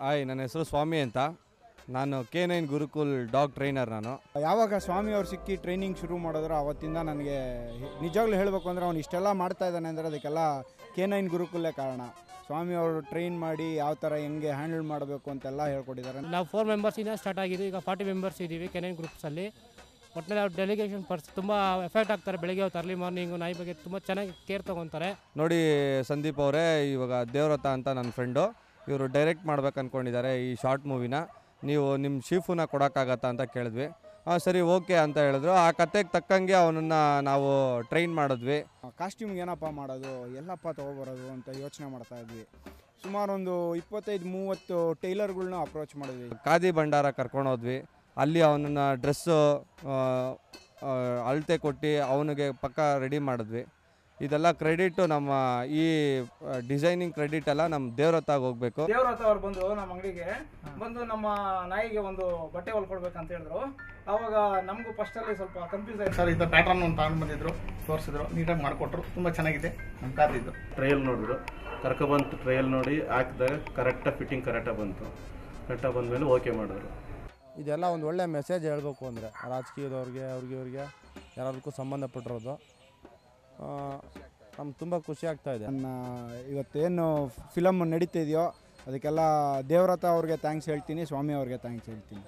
Hi, ನನ್ನ ಹೆಸರು ಸ್ವಾಮಿ ಅಂತ. ನಾನು K9 ಗುರುಕುಲ್ ಡಾಗ್ ಟ್ರೈನರ್. ನಾನು ಯಾವಾಗ ಸ್ವಾಮಿ ಅವ್ರು ಸಿಕ್ಕಿ ಟ್ರೈನಿಂಗ್ ಶುರು ಮಾಡಿದ್ರು ಅವತ್ತಿಂದ ನನಗೆ ನಿಜವಾಗ್ಲೂ ಹೇಳಬೇಕು ಅಂದರೆ ಅವ್ನು ಇಷ್ಟೆಲ್ಲ ಮಾಡ್ತಾ ಇದ್ದಾನೆ ಅಂದರೆ ಅದಕ್ಕೆಲ್ಲ K9 ಗುರುಕುಲೇ ಕಾರಣ. ಸ್ವಾಮಿ ಅವರು ಟ್ರೈನ್ ಮಾಡಿ ಯಾವ ಥರ ಹೆಂಗೆ ಹ್ಯಾಂಡಲ್ ಮಾಡಬೇಕು ಅಂತೆಲ್ಲ ಹೇಳ್ಕೊಟ್ಟಿದ್ದಾರೆ. ನಾವು 4 ಮೆಂಬರ್ಸಿಂದ ಸ್ಟಾರ್ಟ್ ಆಗಿದ್ದು, ಈಗ 40 ಮೆಂಬರ್ಸ್ ಇದ್ದೀವಿ K9 ಗ್ರೂಪ್ಸಲ್ಲಿ. ಒಟ್ಟಿನಲ್ಲಿ ಅವ್ರು ಡೆಲಿಗೇಷನ್ ತುಂಬ ಎಫೆಕ್ಟ್ ಆಗ್ತಾರೆ. ಬೆಳಗ್ಗೆ ಹೊತ್ತು ಅರ್ಲಿ ಮಾರ್ನಿಂಗು ನಾಯಿ ಬಗ್ಗೆ ತುಂಬ ಚೆನ್ನಾಗಿ ಕೇರ್ ತೊಗೊತಾರೆ. ನೋಡಿ ಸಂದೀಪ್ ಅವರೇ, ಇವಾಗ ದೇವ್ರತ ಅಂತ ನನ್ನ ಫ್ರೆಂಡು, ಇವರು ಡೈರೆಕ್ಟ್ ಮಾಡ್ಬೇಕು ಅಂದ್ಕೊಂಡಿದ್ದಾರೆ ಈ ಶಾರ್ಟ್ ಮೂವಿನ. ನೀವು ನಿಮ್ಮ ಶೀಫುನ ಕೊಡೋಕ್ಕಾಗತ್ತಾ ಅಂತ ಕೇಳಿದ್ವಿ. ಹಾಂ ಸರಿ ಓಕೆ ಅಂತ ಹೇಳಿದ್ರು. ಆ ಕತೆಗೆ ತಕ್ಕಂಗೆ ಅವನನ್ನು ನಾವು ಟ್ರೈನ್ ಮಾಡಿದ್ವಿ. ಕಾಸ್ಟ್ಯೂಮ್ಗೆ ಏನಪ್ಪ ಮಾಡೋದು, ಎಲ್ಲಪ್ಪ ತೊಗೊಬರೋದು ಅಂತ ಯೋಚನೆ ಮಾಡ್ತಾ ಇದ್ವಿ. ಸುಮಾರು ಒಂದು 25-30 ಟೈಲರ್ಗಳ್ನ ಅಪ್ರೋಚ್ ಮಾಡಿದ್ವಿ. ಖಾದಿ ಭಂಡಾರ ಕರ್ಕೊಂಡೋದ್ವಿ. ಅಲ್ಲಿ ಅವನನ್ನು ಡ್ರೆಸ್ಸು ಅಳತೆ ಕೊಟ್ಟು ಅವನಿಗೆ ಪಕ್ಕ ರೆಡಿ ಮಾಡಿದ್ವಿ. ಇದೆಲ್ಲ ಕ್ರೆಡಿಟು ನಮ್ಮ ಈ ಡಿಸೈನಿಂಗ್ ಕ್ರೆಡಿಟ್ ಎಲ್ಲ ನಮ್ಮ ದೇವ್ರತ್ತಾಗ ಹೋಗ್ಬೇಕು. ದೇವ್ರತ ಅವ್ರು ಬಂದು ನಮ್ಮ ಅಂಗಡಿಗೆ ಬಂದು ನಮ್ಮ ನಾಯಿಗೆ ಒಂದು ಬಟ್ಟೆ ಹೊಲ್ಕೊಡ್ಬೇಕಂತ ಹೇಳಿದ್ರು. ಆವಾಗ ನಮಗೂ ಫಸ್ಟಲ್ಲಿ ಸ್ವಲ್ಪ ಕನ್ಫ್ಯೂಸ್ ಆಯ್ತು. ಸರ್ ಇದು ಪ್ಯಾಟರ್ನ್ ಒಂದು ತಗೊಂಡು ಬಂದಿದ್ರು, ತೋರಿಸಿದ್ರು, ನೀಟಾಗಿ ಮಾಡಿಕೊಟ್ರು. ತುಂಬ ಚೆನ್ನಾಗಿದೆ. ನಮ್ಮ ಕಾದಿದ್ದು ಟ್ರಯಲ್ ನೋಡಿದ್ರು, ಕರ್ಕೊಬಂತು. ಟ್ರಯಲ್ ನೋಡಿ ಹಾಕಿದಾಗ ಕರೆಕ್ಟಾಗಿ ಫಿಟ್ಟಿಂಗ್ ಕರೆಕ್ಟಾಗಿ ಬಂತು. ಕರೆಕ್ಟಾಗಿ ಬಂದಮೇಲೆ ಓಕೆ ಮಾಡಿದ್ರು. ಇದೆಲ್ಲ ಒಂದು ಒಳ್ಳೆ ಮೆಸೇಜ್ ಹೇಳಬೇಕು ಅಂದರೆ ರಾಜಕೀಯದವ್ರಿಗೆ ಇವ್ರಿಗೆ ಯಾರದಕ್ಕೂ ಸಂಬಂಧಪಟ್ಟಿರೋದು. ನಮ್ಗೆ ತುಂಬ ಖುಷಿ ಆಗ್ತಾಯಿದೆ. ನನ್ನ ಇವತ್ತೇನು ಫಿಲಮ್ ನಡೀತಿದೆಯೋ ಅದಕ್ಕೆಲ್ಲ ದೇವ್ರತ ಅವ್ರಿಗೆ ಥ್ಯಾಂಕ್ಸ್ ಹೇಳ್ತೀನಿ, ಸ್ವಾಮಿ ಅವ್ರಿಗೆ ಥ್ಯಾಂಕ್ಸ್ ಹೇಳ್ತೀನಿ.